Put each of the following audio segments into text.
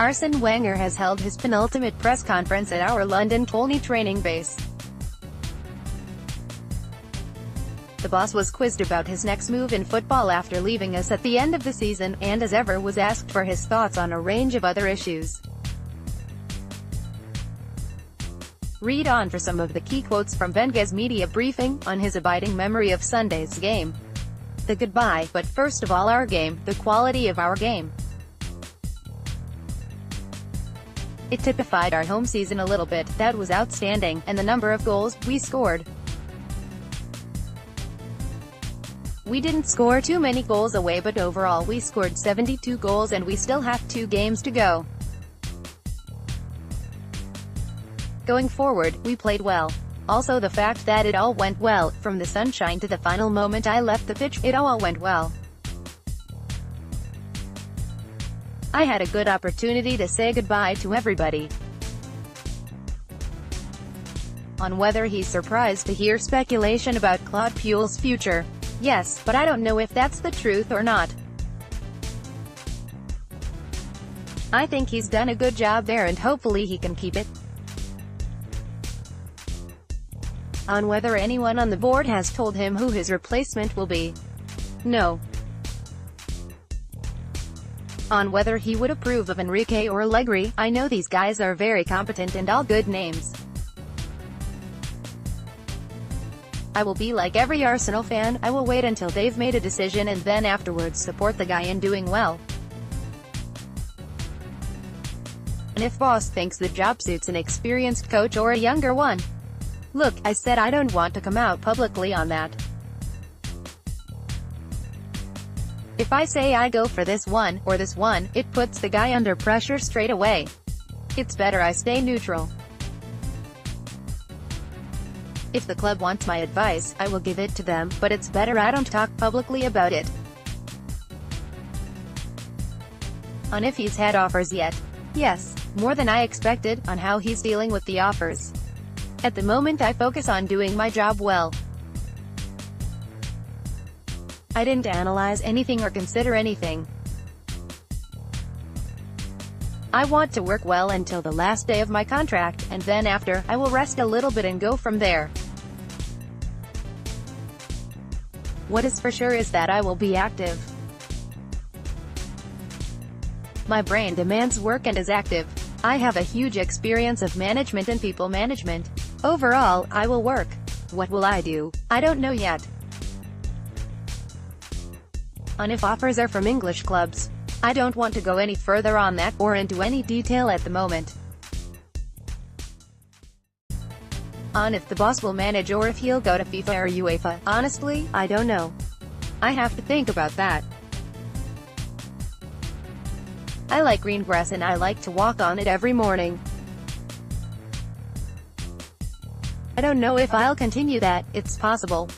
Arsene Wenger has held his penultimate press conference at our London Colney training base. The boss was quizzed about his next move in football after leaving us at the end of the season, and as ever was asked for his thoughts on a range of other issues. Read on for some of the key quotes from Wenger's media briefing, on his abiding memory of Sunday's game. The goodbye, but first of all our game, the quality of our game. It typified our home season a little bit, that was outstanding, and the number of goals we scored. We didn't score too many goals away, but overall we scored 72 goals and we still have 2 games to go. Going forward, we played well. Also the fact that it all went well, from the sunshine to the final moment I left the pitch, it all went well. I had a good opportunity to say goodbye to everybody. On whether he's surprised to hear speculation about Claude Puel's future. Yes, but I don't know if that's the truth or not. I think he's done a good job there and hopefully he can keep it. On whether anyone on the board has told him who his replacement will be. No. On whether he would approve of Enrique or Allegri, I know these guys are very competent and all good names. I will be like every Arsenal fan, I will wait until they've made a decision and then afterwards support the guy in doing well. And if boss thinks the job suits an experienced coach or a younger one. Look, I said I don't want to come out publicly on that. If I say I go for this one, or this one, it puts the guy under pressure straight away. It's better I stay neutral. If the club wants my advice, I will give it to them, but it's better I don't talk publicly about it. On if he's had offers yet. Yes, more than I expected, on how he's dealing with the offers. At the moment I focus on doing my job well. I didn't analyze anything or consider anything. I want to work well until the last day of my contract, and then after, I will rest a little bit and go from there. What is for sure is that I will be active. My brain demands work and is active. I have a huge experience of management and people management. Overall, I will work. What will I do? I don't know yet. On if offers are from English clubs. I don't want to go any further on that, or into any detail at the moment. On if the boss will manage or if he'll go to FIFA or UEFA, honestly, I don't know. I have to think about that. I like green grass and I like to walk on it every morning. I don't know if I'll continue that, it's possible.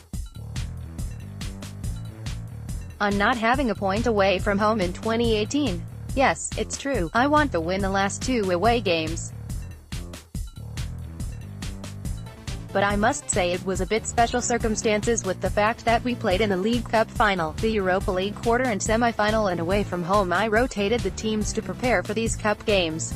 On not having a point away from home in 2018. Yes, it's true, I want to win the last 2 away games. But I must say it was a bit special circumstances with the fact that we played in the League Cup final, the Europa League quarter and semi-final, and away from home I rotated the teams to prepare for these cup games.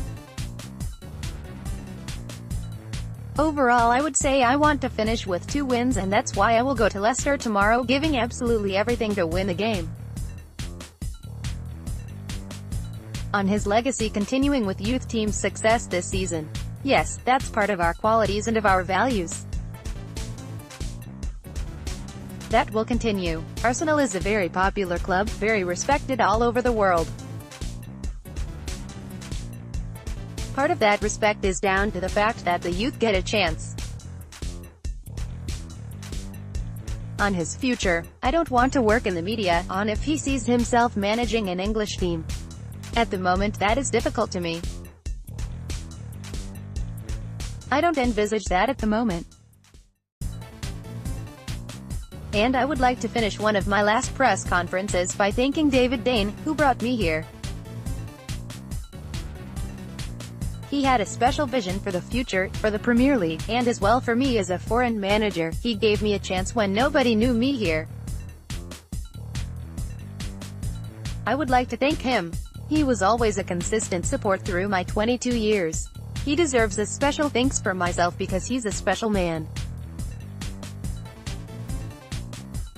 Overall I would say I want to finish with 2 wins, and that's why I will go to Leicester tomorrow giving absolutely everything to win the game. On his legacy continuing with youth team's success this season. Yes, that's part of our qualities and of our values. That will continue. Arsenal is a very popular club, very respected all over the world. Part of that respect is down to the fact that the youth get a chance. On his future, I don't want to work in the media, on if he sees himself managing an English team. At the moment that is difficult to me. I don't envisage that at the moment. And I would like to finish one of my last press conferences by thanking David Dane, who brought me here. He had a special vision for the future, for the Premier League, and as well for me as a foreign manager. He gave me a chance when nobody knew me here. I would like to thank him. He was always a consistent support through my 22 years. He deserves a special thanks from myself because he's a special man.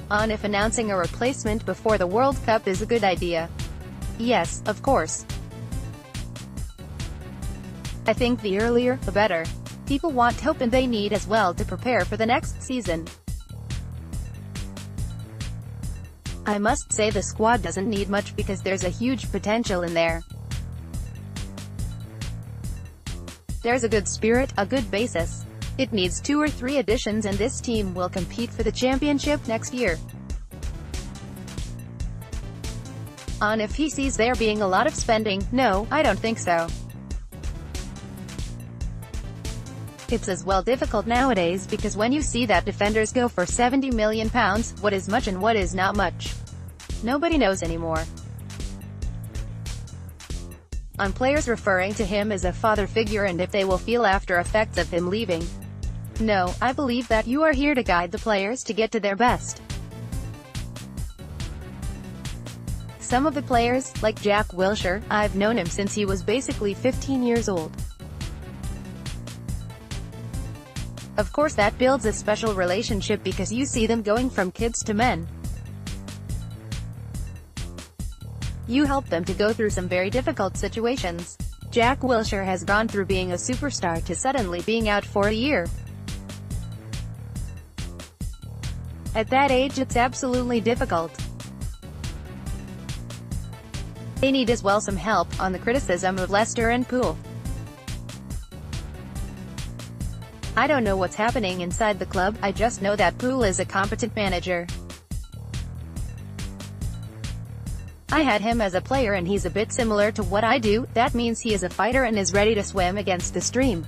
On if announcing a replacement before the World Cup is a good idea. Yes, of course. I think the earlier, the better. People want hope and they need as well to prepare for the next season. I must say the squad doesn't need much because there's a huge potential in there. There's a good spirit, a good basis. It needs 2 or 3 additions and this team will compete for the championship next year. On if he sees there being a lot of spending, no, I don't think so. It's as well difficult nowadays because when you see that defenders go for £70 million, what is much and what is not much? Nobody knows anymore. On players referring to him as a father figure and if they will feel after effects of him leaving. No, I believe that you are here to guide the players to get to their best. Some of the players, like Jack Wilshere, I've known him since he was basically 15 years old. Of course that builds a special relationship because you see them going from kids to men. You help them to go through some very difficult situations. Jack Wilshere has gone through being a superstar to suddenly being out for a year. At that age it's absolutely difficult. They need as well some help on the criticism of Leicester and Poole. I don't know what's happening inside the club, I just know that Poole is a competent manager. I had him as a player and he's a bit similar to what I do, that means he is a fighter and is ready to swim against the stream.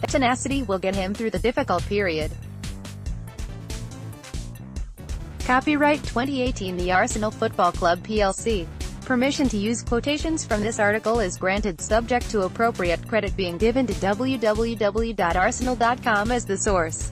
That tenacity will get him through the difficult period. Copyright 2018 The Arsenal Football Club plc. Permission to use quotations from this article is granted subject to appropriate credit being given to www.arsenal.com as the source.